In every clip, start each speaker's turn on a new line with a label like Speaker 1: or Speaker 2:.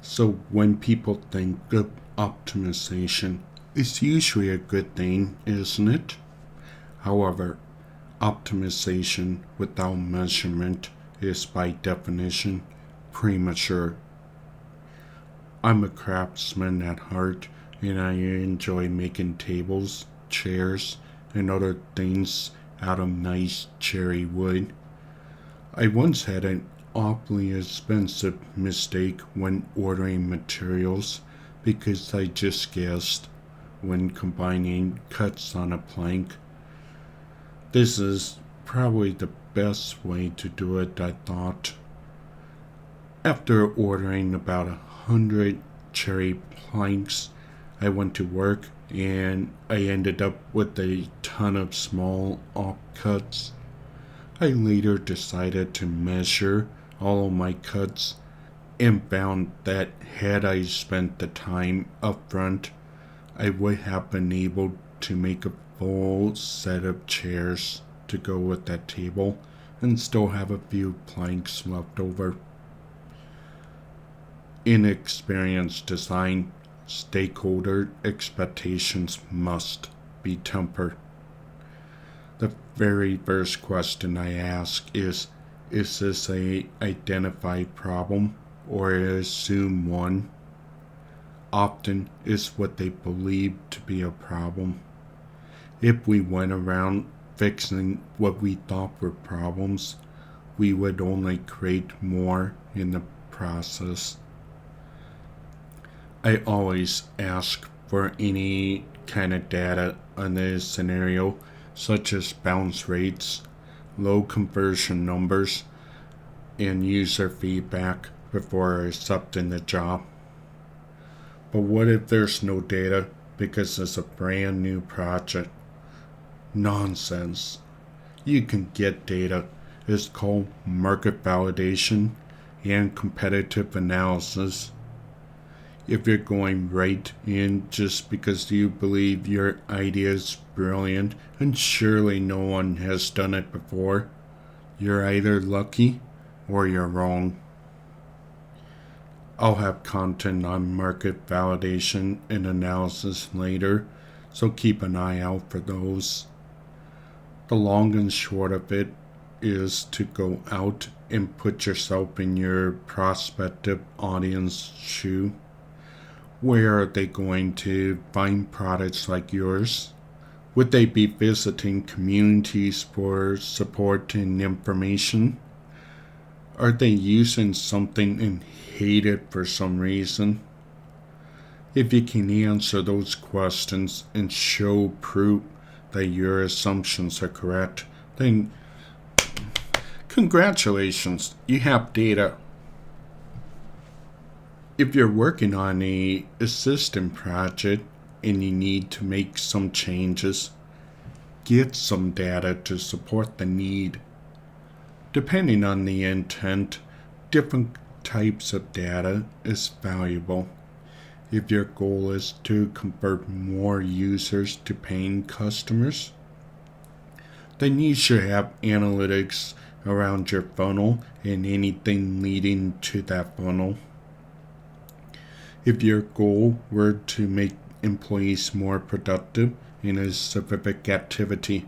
Speaker 1: So when people think of optimization, it's usually a good thing, isn't it? However, optimization without measurement is by definition premature. I'm a craftsman at heart and I enjoy making tables, chairs, and other things out of nice cherry wood. I once had an awfully expensive mistake when ordering materials because I just guessed when combining cuts on a plank. This is probably the best way to do it, I thought. After ordering about 100 cherry planks, I went to work and I ended up with a ton of small offcuts. I later decided to measure all of my cuts and found that had I spent the time up front, I would have been able to make a full set of chairs to go with that table and still have a few planks left over. In experience design, stakeholder expectations must be tempered. The very first question I ask is this a identified problem or a assumed one? Often is what they believe to be a problem. If we went around fixing what we thought were problems, we would only create more in the process. I always ask for any kind of data on this scenario, such as bounce rates, low conversion numbers, and user feedback before accepting the job. But what if there's no data because it's a brand new project? Nonsense. You can get data. It's called market validation and competitive analysis. If you're going right in just because you believe your idea is brilliant and surely no one has done it before, you're either lucky or you're wrong. I'll have content on market validation and analysis later, so keep an eye out for those. The long and short of it is to go out and put yourself in your prospective audience shoe. Where are they going to find products like yours? Would they be visiting communities for support and information? Are they using something and hate it for some reason? If you can answer those questions and show proof that your assumptions are correct, then congratulations, you have data. If you're working on a assistant project and you need to make some changes, get some data to support the need. Depending on the intent, different types of data is valuable. If your goal is to convert more users to paying customers, then you should have analytics around your funnel and anything leading to that funnel. If your goal were to make employees more productive in a specific activity,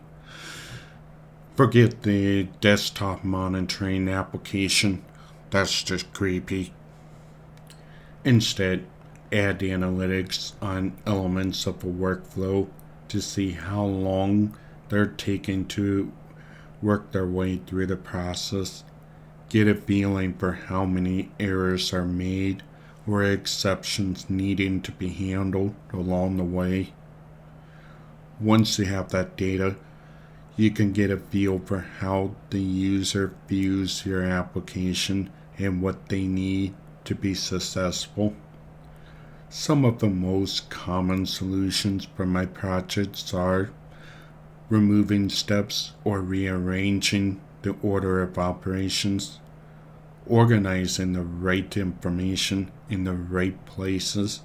Speaker 1: forget the desktop monitoring application. That's just creepy. Instead, add analytics on elements of a workflow to see how long they're taking to work their way through the process. Get a feeling for how many errors are made or exceptions needing to be handled along the way. Once you have that data, you can get a feel for how the user views your application and what they need to be successful. Some of the most common solutions for my projects are removing steps or rearranging the order of operations, organizing the right information in the right places,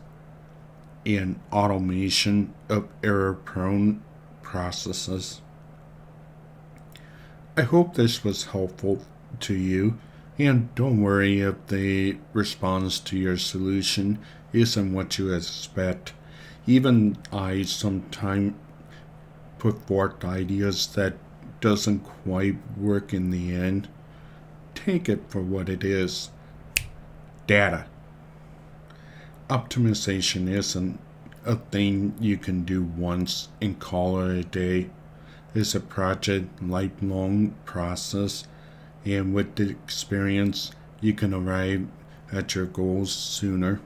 Speaker 1: and automation of error-prone processes. I hope this was helpful to you. And don't worry if the response to your solution isn't what you expect. Even I sometimes put forth ideas that doesn't quite work in the end. Take it for what it is. Data. Optimization isn't a thing you can do once and call it a day. It's a project, lifelong process, and with the experience, you can arrive at your goals sooner.